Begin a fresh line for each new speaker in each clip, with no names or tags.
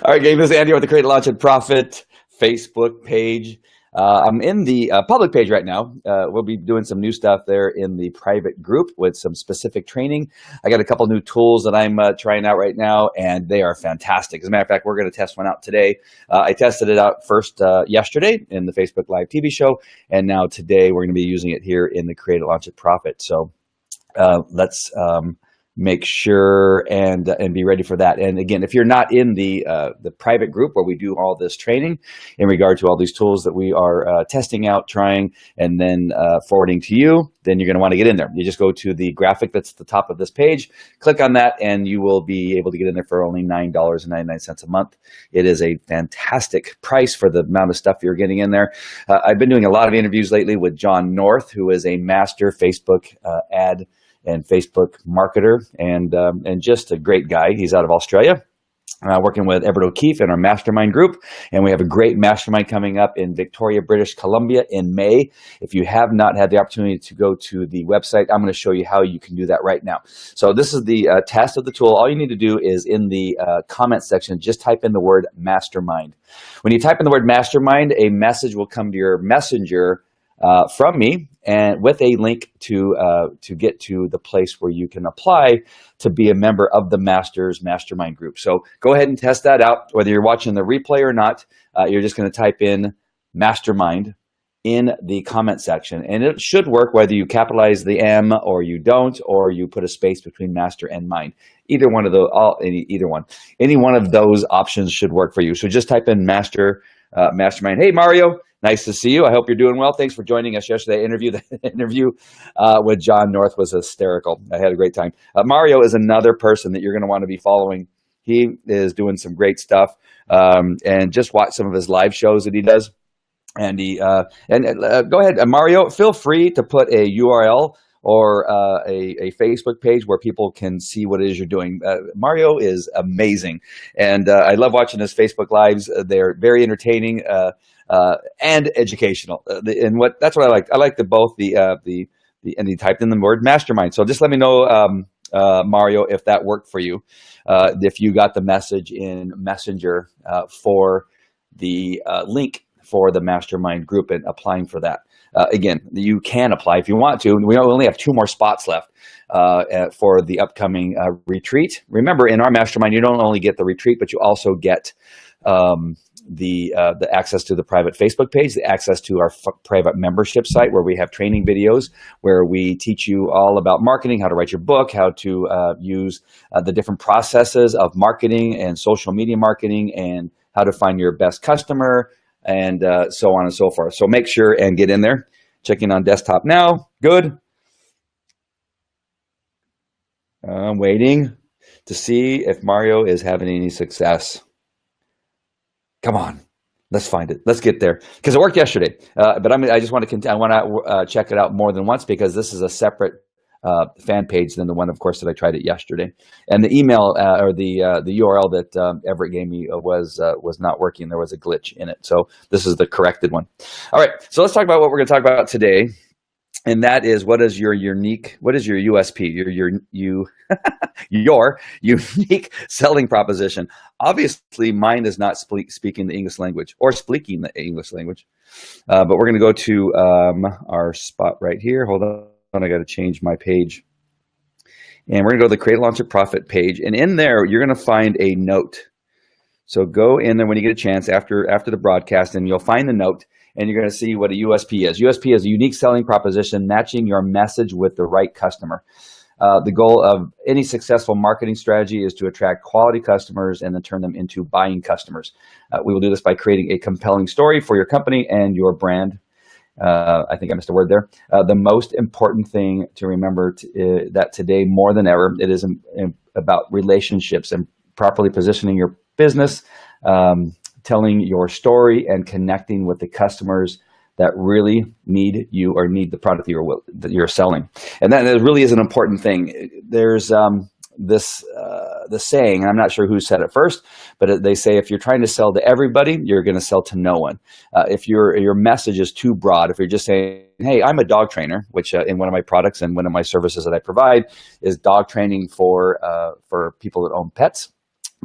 All right, gang, this is Andy with the Create, Launch, and Profit Facebook page. I'm in the public page right now. We'll be doing some new stuff there in the private group with some specific training. I got a couple new tools that I'm trying out right now, and they are fantastic. As a matter of fact, we're going to test one out today. I tested it out first yesterday in the Facebook Live TV show, and now today we're going to be using it here in the Create, Launch, and Profit. So let's make sure and be ready for that. And again, if you're not in the private group where we do all this training in regard to all these tools that we are testing out, trying, and then forwarding to you, then you're going to want to get in there. You just go to the graphic that's at the top of this page, click on that, and you will be able to get in there for only $9.99 a month. It is a fantastic price for the amount of stuff you're getting in there. I've been doing a lot of interviews lately with John North, who is a master Facebook ad and Facebook marketer, and just a great guy. He's out of Australia, working with Everett O'Keefe in our mastermind group. And we have a great mastermind coming up in Victoria, British Columbia in May. If you have not had the opportunity to go to the website, I'm going to show you how you can do that right now. So this is the test of the tool. All you need to do is in the comment section, just type in the word mastermind. When you type in the word mastermind, a message will come to your messenger from me, and with a link to get to the place where you can apply to be a member of the Masters Mastermind group. So go ahead and test that out. Whether you're watching the replay or not, you're just going to type in mastermind in the comment section, and it should work whether you capitalize the M or you don't, or you put a space between master and mind. Either one of those, any one of those options should work for you. So just type in mastermind. Hey, Mario. Nice to see you. I hope you're doing well. Thanks for joining us yesterday. The interview with John North was hysterical. I had a great time. Mario is another person that you're going to want to be following. He is doing some great stuff, and just watch some of his live shows that he does. And go ahead, Mario. Feel free to put a URL or a Facebook page where people can see what it is you're doing. Mario is amazing, and I love watching his Facebook lives. They're very entertaining. And educational, that's what I like. I like both and he typed in the word mastermind. So just let me know, Mario, if that worked for you. If you got the message in Messenger for the link for the mastermind group and applying for that. Again, you can apply if you want to. We only have 2 more spots left for the upcoming retreat. Remember, in our mastermind, you don't only get the retreat, but you also get the access to the private Facebook page, the access to our private membership site where we have training videos where we teach you all about marketing, how to write your book, how to use the different processes of marketing and social media marketing, and how to find your best customer, and so on and so forth. So make sure and get in there. Checking on desktop now. Good. I'm waiting to see if Mario is having any success. Come on, let's find it. Let's get there, because it worked yesterday. But I just want to check it out more than once, because this is a separate fan page than the one, of course, that I tried it yesterday. And the email or the URL that Everett gave me was not working. There was a glitch in it. So this is the corrected one. All right, so let's talk about what we're going to talk about today. And that is, what is your USP, your unique selling proposition? Obviously, mine is not speaking the English language or speaking the English language, but we're going to go to our spot right here. Hold on, I got to change my page. And we're going to go to the Create, Launch, and Profit page. And in there, you're going to find a note. So go in there when you get a chance after the broadcast, and you'll find the note. And you're going to see what a USP is. USP is a unique selling proposition, matching your message with the right customer. The goal of any successful marketing strategy is to attract quality customers and then turn them into buying customers. We will do this by creating a compelling story for your company and your brand. I think I missed a word there. The most important thing to remember that today, more than ever, it is about relationships and properly positioning your business, telling your story, and connecting with the customers that really need you or need the product that you're selling. And that really is an important thing. There's the saying, and I'm not sure who said it first, but they say if you're trying to sell to everybody, you're going to sell to no one. If your message is too broad, if you're just saying, hey, I'm a dog trainer, which in one of my products and one of my services that I provide is dog training for people that own pets.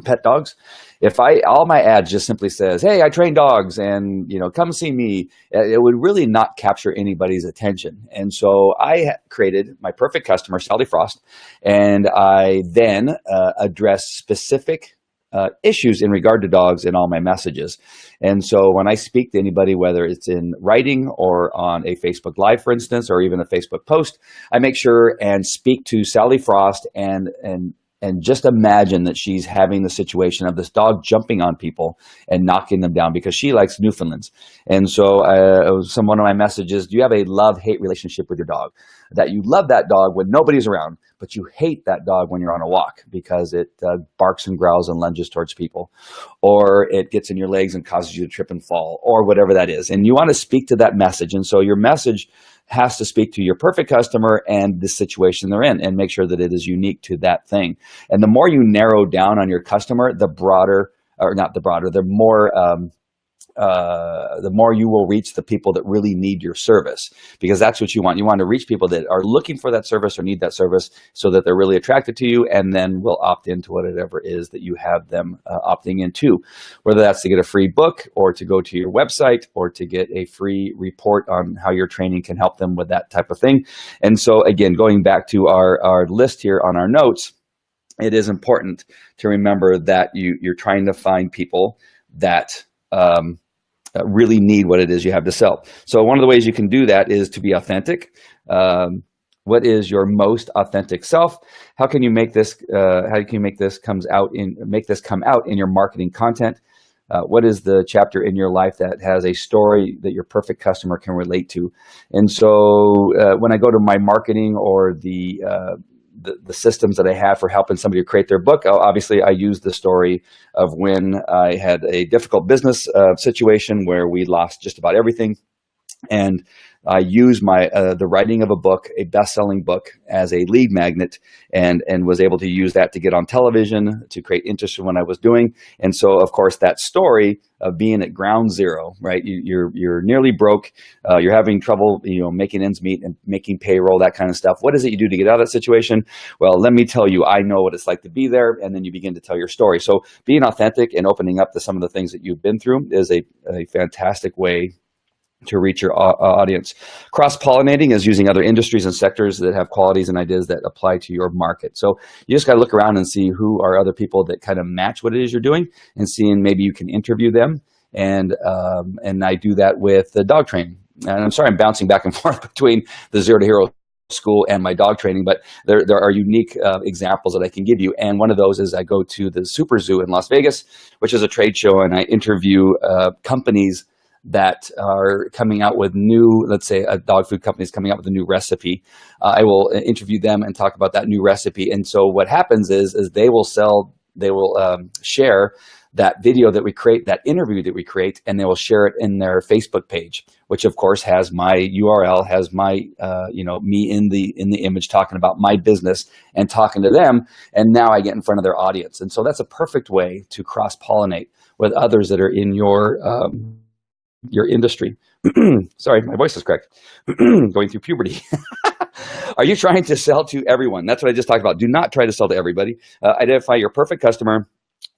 pet dogs. If all my ads just simply says, hey, I train dogs and, come see me, it would really not capture anybody's attention. And so I created my perfect customer, Sally Frost, and I then address specific issues in regard to dogs in all my messages. And so when I speak to anybody, whether it's in writing or on a Facebook Live, for instance, or even a Facebook post, I make sure and speak to Sally Frost and just imagine that she's having the situation of this dog jumping on people and knocking them down because she likes Newfoundlands. And so one of my messages, do you have a love-hate relationship with your dog? That you love that dog when nobody's around, but you hate that dog when you're on a walk because it barks and growls and lunges towards people, or it gets in your legs and causes you to trip and fall, or whatever that is. And you want to speak to that message. And so your message has to speak to your perfect customer and the situation they're in, and make sure that it is unique to that thing. And the more you narrow down on your customer, the more you will reach the people that really need your service, because that's what you want. You want to reach people that are looking for that service or need that service so that they're really attracted to you, and then will opt into whatever it is that you have them opting into, whether that's to get a free book or to go to your website or to get a free report on how your training can help them with that type of thing. And so again, going back to our list here on our notes, it is important to remember that you're trying to find people that really need what it is you have to sell. So one of the ways you can do that is to be authentic. What is your most authentic self? How can you make this? Make this come out in your marketing content? What is the chapter in your life that has a story that your perfect customer can relate to? And so when I go to my marketing or the systems that I have for helping somebody to create their book, obviously I use the story of when I had a difficult business situation where we lost just about everything. And I use the writing of a book, a best-selling book, as a lead magnet, and was able to use that to get on television, to create interest in what I was doing. And so, of course, that story of being at ground zero, right? You're nearly broke, you're having trouble, making ends meet and making payroll, that kind of stuff. What is it you do to get out of that situation? Well, let me tell you, I know what it's like to be there, and then you begin to tell your story. So being authentic and opening up to some of the things that you've been through is a fantastic way to reach your audience. Cross-pollinating is using other industries and sectors that have qualities and ideas that apply to your market. So you just got to look around and see who are other people that kind of match what it is you're doing, and seeing maybe you can interview them. And I do that with the dog training. And I'm sorry, I'm bouncing back and forth between the Zero to Hero school and my dog training, but there are unique examples that I can give you. And one of those is I go to the Super Zoo in Las Vegas, which is a trade show, and I interview companies that are coming out with new, let's say a dog food company is coming out with a new recipe. I will interview them and talk about that new recipe. And so what happens is they will share that video that we create, that interview that we create, and they will share it in their Facebook page, which of course has my URL, has my, me in the image talking about my business and talking to them. And now I get in front of their audience. And so that's a perfect way to cross-pollinate with others that are in your industry. Sorry, my voice is cracked. Going through puberty. Are you trying to sell to everyone? That's what I just talked about. Do not try to sell to everybody. Identify your perfect customer.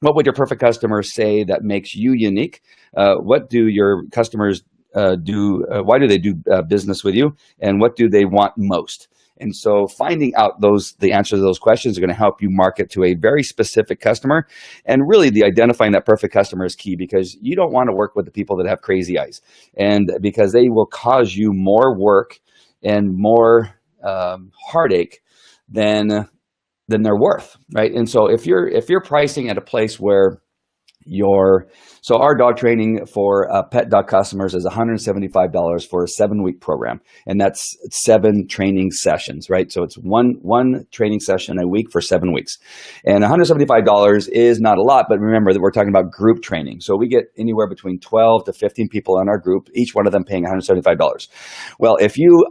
What would your perfect customer say that makes you unique? What do your customers do? Why do they do business with you? And what do they want most? And so finding out the answers to those questions are going to help you market to a very specific customer. And really the identifying that perfect customer is key, because you don't want to work with the people that have crazy eyes, and because they will cause you more work and more heartache than they're worth, right? And so if you're pricing at a place where so our dog training for pet dog customers is $175 for a 7-week program, and that's 7 training sessions, right? So it's one training session a week for 7 weeks, and $175 is not a lot, but remember that we're talking about group training. So we get anywhere between 12 to 15 people in our group, each one of them paying $175. Well, if you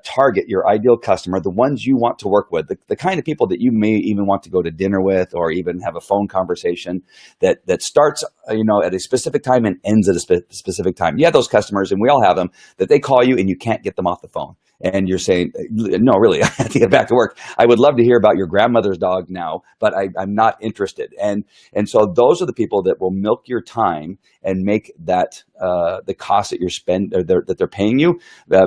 target your ideal customer, the ones you want to work with, the kind of people that you may even want to go to dinner with, or even have a phone conversation that starts at a specific time and ends at a specific time. You have those customers, and we all have them, that they call you and you can't get them off the phone. and you're saying, no, really, I have to get back to work. I would love to hear about your grandmother's dog now, but I'm not interested. And so those are the people that will milk your time and make that the cost that that they're paying you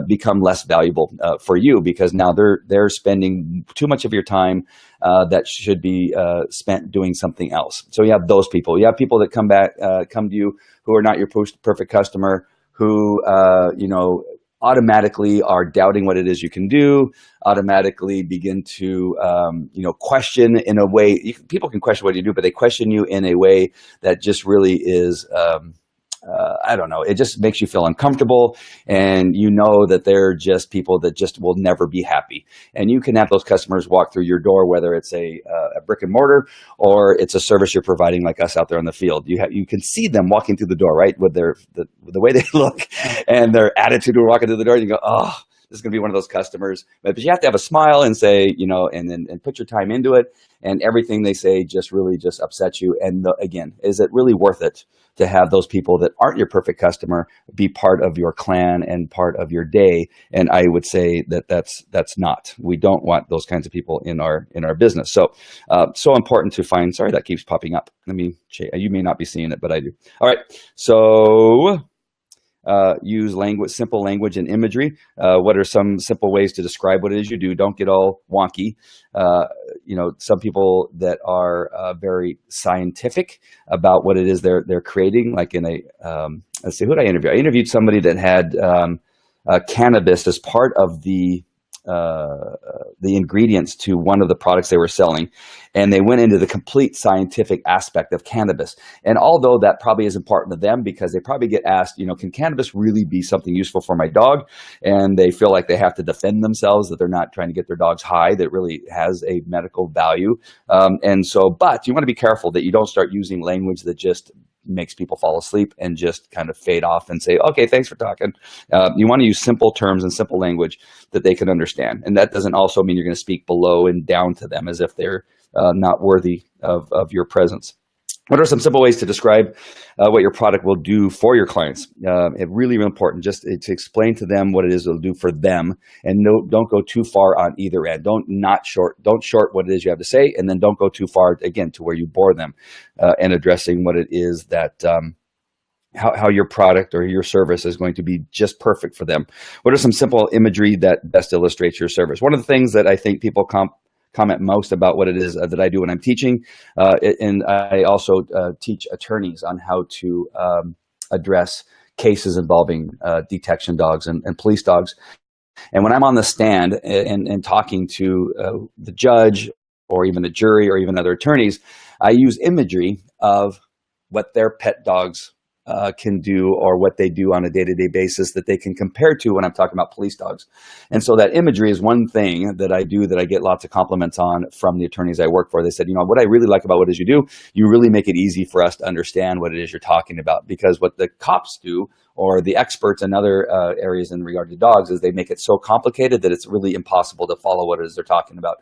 become less valuable for you, because now they're spending too much of your time that should be spent doing something else. So you have those people. You have people that come to you who are not your perfect customer, who automatically are doubting what it is you can do, automatically begin to question in a way. People can question what you do, but they question you in a way that just really is I don't know, it just makes you feel uncomfortable, and you know that they're just people that just will never be happy. And you can have those customers walk through your door, whether it's a brick and mortar or it's a service you're providing like us out there in the field. You can see them walking through the door, right, with the way they look and their attitude when walking through the door, and you go, oh, this is going to be one of those customers. But you have to have a smile and say, and put your time into it, and everything they say just really just upsets you. And again, is it really worth it to have those people that aren't your perfect customer be part of your clan and part of your day? And I would say that that's not. We don't want those kinds of people in our business. So important to find. Sorry, that keeps popping up. Let me check. You may not be seeing it, but I do. All right. So use simple language and imagery. What are some simple ways to describe what it is you do? Don't get all wonky. Some people that are very scientific about what it is they're creating, like in let's see, who did I interview? I interviewed somebody that had cannabis as part of the ingredients to one of the products they were selling, and they went into the complete scientific aspect of cannabis. And although that probably is important to them, because they probably get asked, can cannabis really be something useful for my dog? And they feel like they have to defend themselves, that they're not trying to get their dogs high, that really has a medical value. But you want to be careful that you don't start using language that just makes people fall asleep and just kind of fade off and say, okay, thanks for talking. You want to use simple terms and simple language that they can understand. And that doesn't also mean you're going to speak below and down to them as if they're not worthy of your presence. What are some simple ways to describe what your product will do for your clients? It's really, really important just to explain to them what it is it'll do for them, and don't go too far on either end. Don't short what it is you have to say, and then don't go too far, again, to where you bore them and addressing what it is that how your product or your service is going to be just perfect for them. What are some simple imagery that best illustrates your service? One of the things that I think people comment most about what it is that I do when I'm teaching, and I also teach attorneys on how to address cases involving detection dogs and police dogs. And when I'm on the stand and talking to the judge or even the jury or even other attorneys, I use imagery of what their pet dogs can do, or what they do on a day-to-day basis that they can compare to when I'm talking about police dogs. And so that imagery is one thing that I do that I get lots of compliments on from the attorneys I work for. They said, what I really like about what it is you do, you really make it easy for us to understand what it is you're talking about. Because what the cops do, or the experts in other areas in regard to dogs, is they make it so complicated that it's really impossible to follow what it is they're talking about.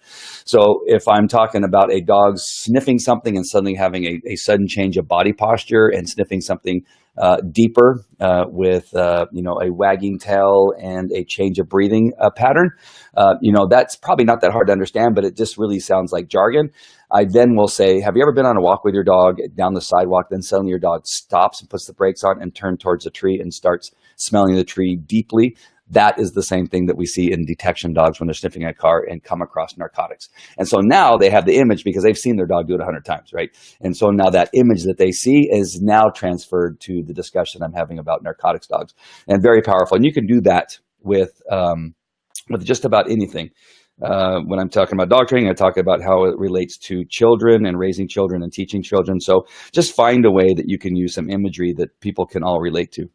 So if I'm talking about a dog sniffing something and suddenly having a sudden change of body posture and sniffing something deeper with a wagging tail and a change of breathing pattern, that's probably not that hard to understand, but it just really sounds like jargon. I then will say, have you ever been on a walk with your dog down the sidewalk, then suddenly your dog stops and puts the brakes on and turns towards a tree and starts smelling the tree deeply? That is the same thing that we see in detection dogs when they're sniffing a car and come across narcotics. And so now they have the image because they've seen their dog do it 100 times, right? And so now that image that they see is now transferred to the discussion I'm having about narcotics dogs, and very powerful. And you can do that with just about anything. When I'm talking about dog training, I talk about how it relates to children and raising children and teaching children. So just find a way that you can use some imagery that people can all relate to.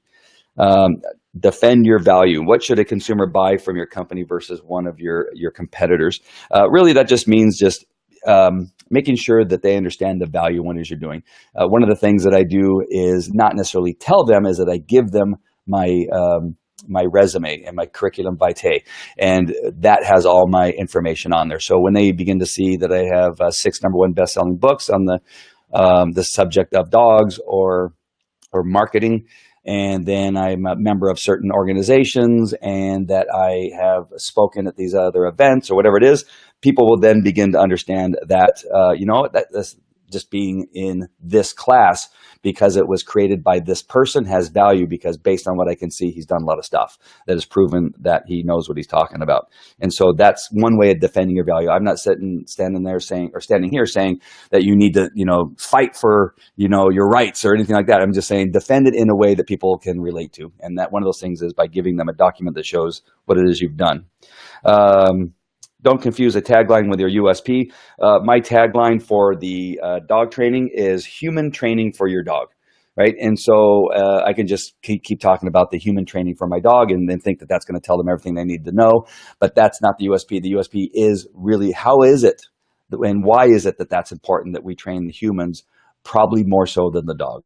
Defend your value. What should a consumer buy from your company versus one of your competitors? Really, that just means making sure that they understand the value what it is you're doing. One of the things that I do is not necessarily tell them, is that I give them my resume and my curriculum vitae, and that has all my information on there. So when they begin to see that I have 6 #1 best-selling books on the subject of dogs or marketing, and then I'm a member of certain organizations, and that I have spoken at these other events or whatever it is, people will then begin to understand that, that this just being in this class because it was created by this person has value, because based on what I can see, he's done a lot of stuff that has proven that he knows what he's talking about. And so that's one way of defending your value. I'm not standing here saying that you need to, fight for, your rights or anything like that. I'm just saying defend it in a way that people can relate to. And that one of those things is by giving them a document that shows what it is you've done. Don't confuse a tagline with your USP. My tagline for the dog training is human training for your dog, right? And so I can just keep talking about the human training for my dog and then think that that's going to tell them everything they need to know. But that's not the USP. The USP is really, how is it and why is it that that's important that we train the humans, probably more so than the dog?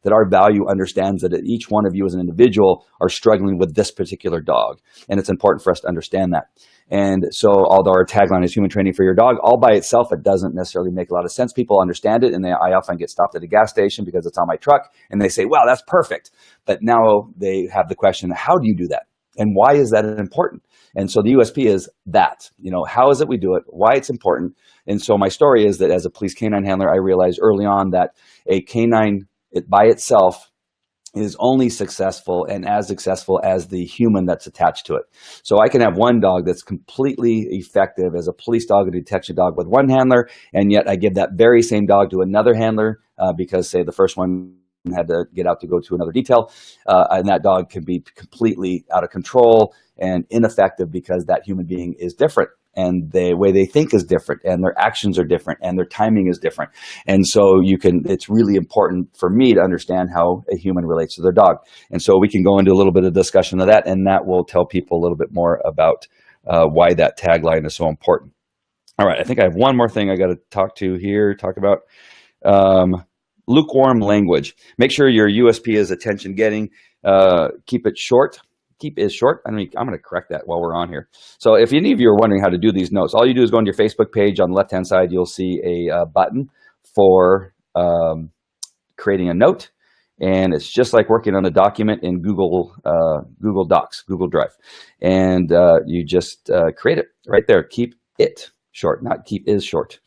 That our value understands that each one of you as an individual are struggling with this particular dog. And it's important for us to understand that. And so although our tagline is human training for your dog, all by itself, it doesn't necessarily make a lot of sense. People understand it, and I often get stopped at a gas station because it's on my truck, and they say, wow, that's perfect. But now they have the question, how do you do that? And why is that important? And so the USP is that, how is it we do it, why it's important. And so my story is that as a police canine handler, I realized early on that a canine by itself is only successful and as successful as the human that's attached to it. So I can have one dog that's completely effective as a police dog or detection dog with one handler, and yet I give that very same dog to another handler because, say, the first one had to get out to go to another detail, and that dog can be completely out of control and ineffective because that human being is different. And the way they think is different, and their actions are different, and their timing is different. And so it's really important for me to understand how a human relates to their dog. And so we can go into a little bit of discussion of that, and that will tell people a little bit more about why that tagline is so important. All right, I think I have one more thing I got to talk about. Lukewarm language. Make sure your USP is attention getting. Keep it short. Keep is short. I'm going to correct that while we're on here. So if any of you are wondering how to do these notes, all you do is go on your Facebook page. On the left-hand side, you'll see a button for creating a note. And it's just like working on a document in Google Docs, Google Drive. And you just create it right there. Keep it short, not keep is short.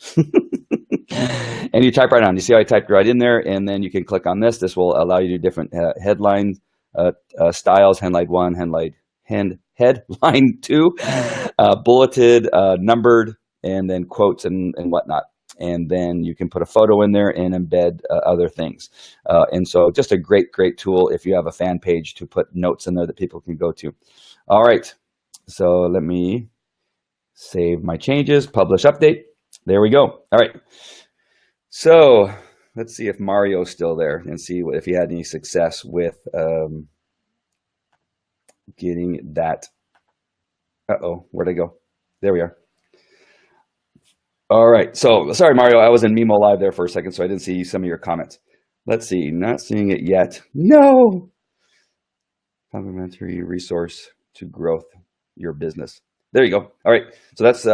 And you type right on. You see how I typed right in there? And then you can click on this. This will allow you to do different headlines. Styles, headline 1, headline 2, bulleted, numbered, and then quotes and whatnot. And then you can put a photo in there and embed other things. And so just a great tool if you have a fan page to put notes in there that people can go to. All right, so let me save my changes, publish update. There we go. All right, so let's see if Mario's still there and see if he had any success with getting that. Where'd I go? There we are. All right. So sorry, Mario, I was in Mimo Live there for a second, so I didn't see some of your comments. Let's see. Not seeing it yet. No. Complementary resource to growth your business. There you go. All right. So that's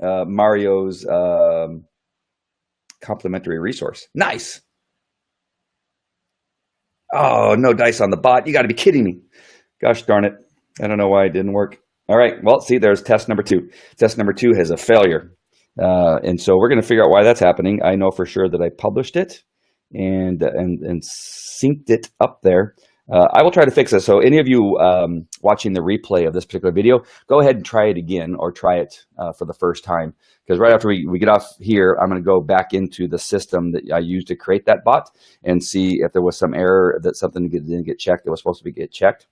Mario's complimentary resource. Nice. Oh, no dice on the bot. You got to be kidding me. Gosh darn it. I don't know why it didn't work. All right. Well, see, there's test number 2. Test number 2 has a failure. And so we're going to figure out why that's happening. I know for sure that I published it and synced it up there. I will try to fix it. So any of you watching the replay of this particular video, go ahead and try it again, or try it for the first time. Because right after we get off here, I'm going to go back into the system that I used to create that bot and see if there was some error, that something didn't get checked that was supposed to get checked,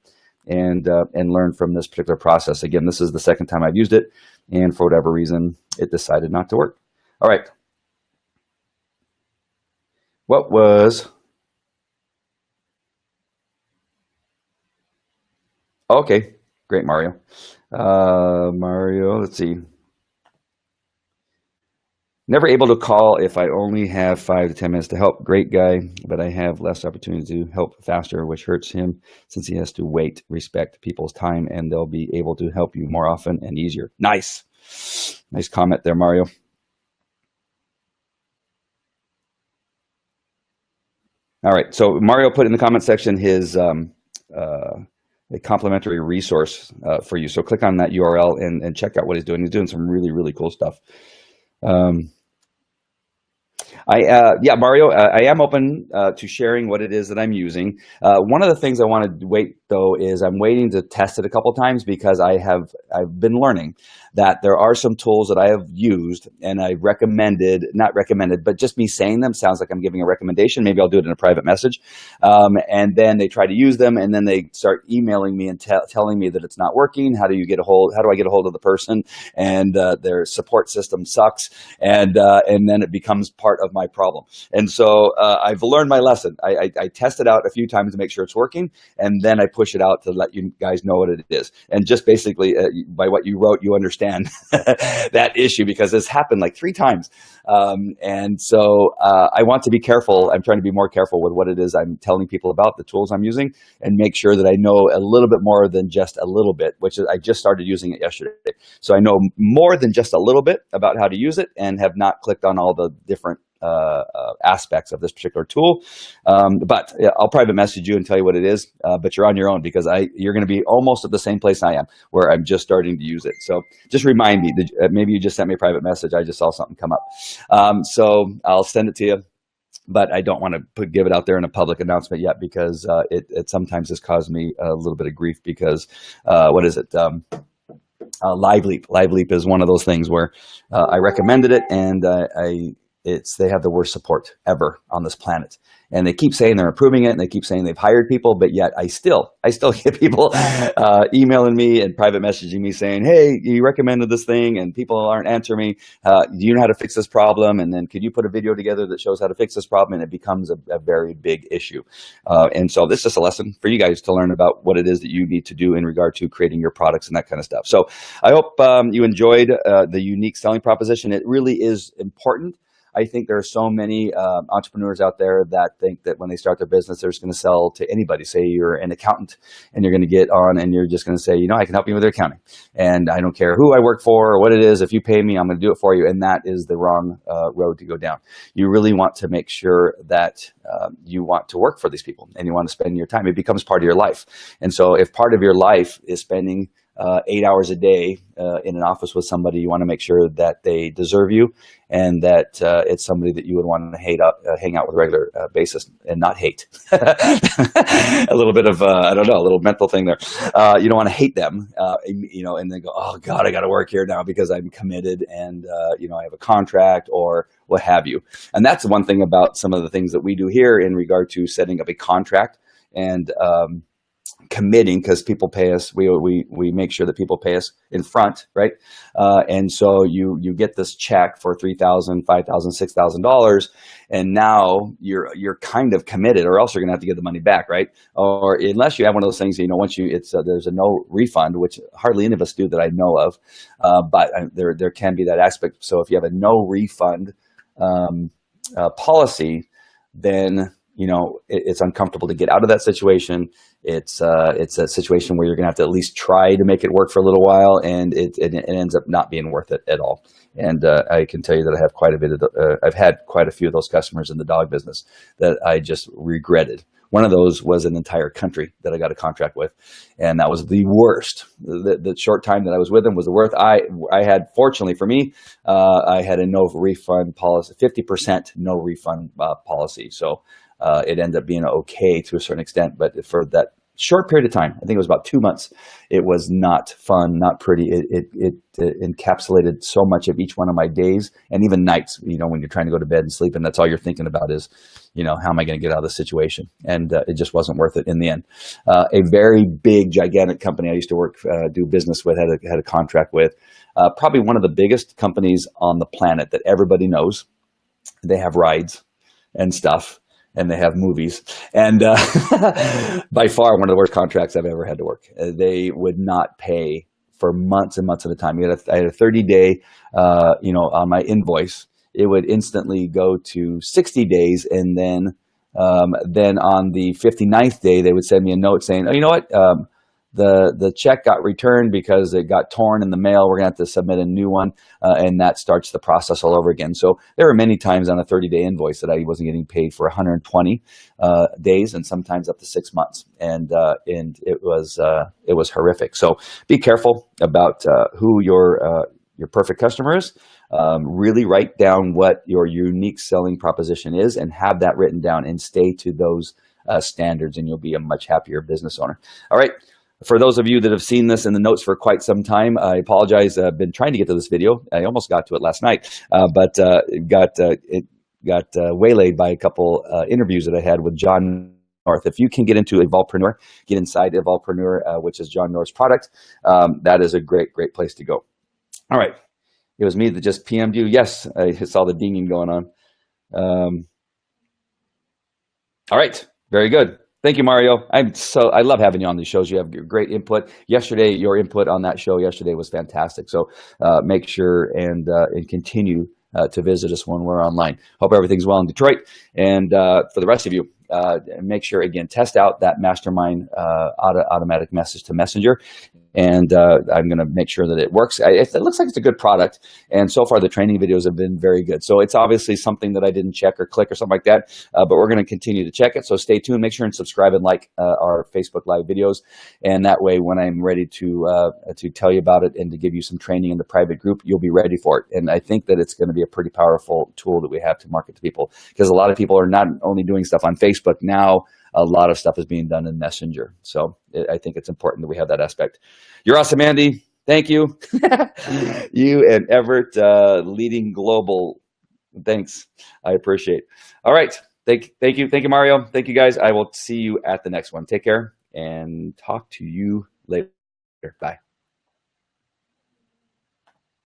and learn from this particular process. Again, this is the second time I've used it, and for whatever reason, it decided not to work. All right. What was... Okay, great, Mario. Mario, let's see. Never able to call if I only have 5 to 10 minutes to help. Great guy, but I have less opportunity to help faster, which hurts him since he has to wait. Respect people's time, and they'll be able to help you more often and easier. Nice. Nice comment there, Mario. All right. So Mario put in the comment section his a complimentary resource for you. So click on that URL and check out what he's doing. He's doing some really, really cool stuff. Um, yeah, Mario, I am open to sharing what it is that I'm using. One of the things I want to wait though is I'm waiting to test it a couple times because I've been learning that there are some tools that I have used and I recommended, not recommended, but just me saying them sounds like I'm giving a recommendation. Maybe I'll do it in a private message. And then they try to use them and then they start emailing me and telling me that it's not working. How do I get a hold of the person? And their support system sucks. And then it becomes part of my problem. And so I've learned my lesson. I test it out a few times to make sure it's working. And then I push it out to let you guys know what it is. And just basically by what you wrote, you understand that issue because it's happened like 3 times. And so I want to be careful. I'm trying to be more careful with what it is I'm telling people about, the tools I'm using, and make sure that I know a little bit more than just a little bit, which is I just started using it yesterday. So I know more than just a little bit about how to use it and have not clicked on all the different aspects of this particular tool. But yeah, I'll private message you and tell you what it is, but you're on your own because you're going to be almost at the same place I am where I'm just starting to use it. So just remind me, maybe you just sent me a private message. I just saw something come up. So I'll send it to you, but I don't want to give it out there in a public announcement yet because it sometimes has caused me a little bit of grief because what is it? LiveLeap. LiveLeap is one of those things where I recommended it and they have the worst support ever on this planet. And they keep saying they're improving it and they keep saying they've hired people, but yet I still get people emailing me and private messaging me saying, hey, you recommended this thing and people aren't answering me. Do you know how to fix this problem? And then could you put a video together that shows how to fix this problem? And it becomes a very big issue. And so this is a lesson for you guys to learn about what it is that you need to do in regard to creating your products and that kind of stuff. So I hope you enjoyed the unique selling proposition. It really is important. I think there are so many entrepreneurs out there that think that when they start their business, they're just going to sell to anybody. Say you're an accountant and you're going to get on and you're just going to say, I can help you with your accounting. And I don't care who I work for or what it is. If you pay me, I'm going to do it for you. And that is the wrong road to go down. You really want to make sure that you want to work for these people and you want to spend your time. It becomes part of your life. And so if part of your life is spending 8 hours a day in an office with somebody, you want to make sure that they deserve you and that it's somebody that you would want to hang out with a regular basis and not hate. A little bit of, a little mental thing there. You don't want to hate them, and then go, oh God, I got to work here now because I'm committed and, I have a contract or what have you. And that's one thing about some of the things that we do here in regard to setting up a contract and, committing, because people pay us, we make sure that people pay us in front, right? And so you get this check for $3,000, $5,000, $6,000, and now you're kind of committed, or else you're gonna have to get the money back, right? Or unless you have one of those things, once there's a no refund, which hardly any of us do that I know of, but there can be that aspect. So if you have a no refund policy, then it's uncomfortable to get out of that situation. It's a situation where you're gonna have to at least try to make it work for a little while, and it ends up not being worth it at all. And I can tell you that I have quite a bit of I've had quite a few of those customers in the dog business that I just regretted. One of those was an entire country that I got a contract with, and that was the worst. The short time that I was with them was the worst. I had, fortunately for me, I had a no refund policy, 50% no refund policy. So it ended up being okay to a certain extent, but for that short period of time, I think it was about 2 months, it was not fun, not pretty. It encapsulated so much of each one of my days and even nights, when you're trying to go to bed and sleep, and that's all you're thinking about is, how am I going to get out of this situation? And it just wasn't worth it in the end. A very big, gigantic company I used to do business with, had a contract with, probably one of the biggest companies on the planet that everybody knows. They have rides and stuff, and they have movies, and by far one of the worst contracts I've ever had to work. They would not pay for months and months at a time. I had a 30-day, on my invoice. It would instantly go to 60 days, and then on the 59th day, they would send me a note saying, oh, you know what? the check got returned because it got torn in the mail. We're gonna have to submit a new one, and that starts the process all over again. So there were many times on a 30-day invoice that I wasn't getting paid for 120 days, and sometimes up to 6 months, and it was horrific. So be careful about who your perfect customer is. Really write down what your unique selling proposition is, and have that written down, and stay to those standards, and you'll be a much happier business owner. All right. For those of you that have seen this in the notes for quite some time, I apologize. I've been trying to get to this video. I almost got to it last night, but it got waylaid by a couple interviews that I had with John North. If you can get into Evolvepreneur, get inside Evolvepreneur, which is John North's product, that is a great place to go. All right. It was me that just PM'd you. Yes, I saw the dinging going on. All right. Very good. Thank you, Mario. I love having you on these shows. You have great input. Yesterday, your input on that show yesterday was fantastic. So make sure and continue to visit us when we're online. Hope everything's well in Detroit. And for the rest of you, make sure, again, test out that Mastermind automatic message to Messenger. And I'm going to make sure that it works. It looks like it's a good product. And so far, the training videos have been very good. So it's obviously something that I didn't check or click or something like that. But we're going to continue to check it. So stay tuned. Make sure and subscribe and like our Facebook Live videos. And that way, when I'm ready to tell you about it and to give you some training in the private group, you'll be ready for it. And I think that it's going to be a pretty powerful tool that we have to market to people. Because a lot of people are not only doing stuff on Facebook now, a lot of stuff is being done in Messenger. So I think it's important that we have that aspect. You're awesome, Andy. Thank you. You and Everett leading global. Thanks. I appreciate it. All right. Thank you. Thank you, Mario. Thank you, guys. I will see you at the next one. Take care and talk to you later. Bye.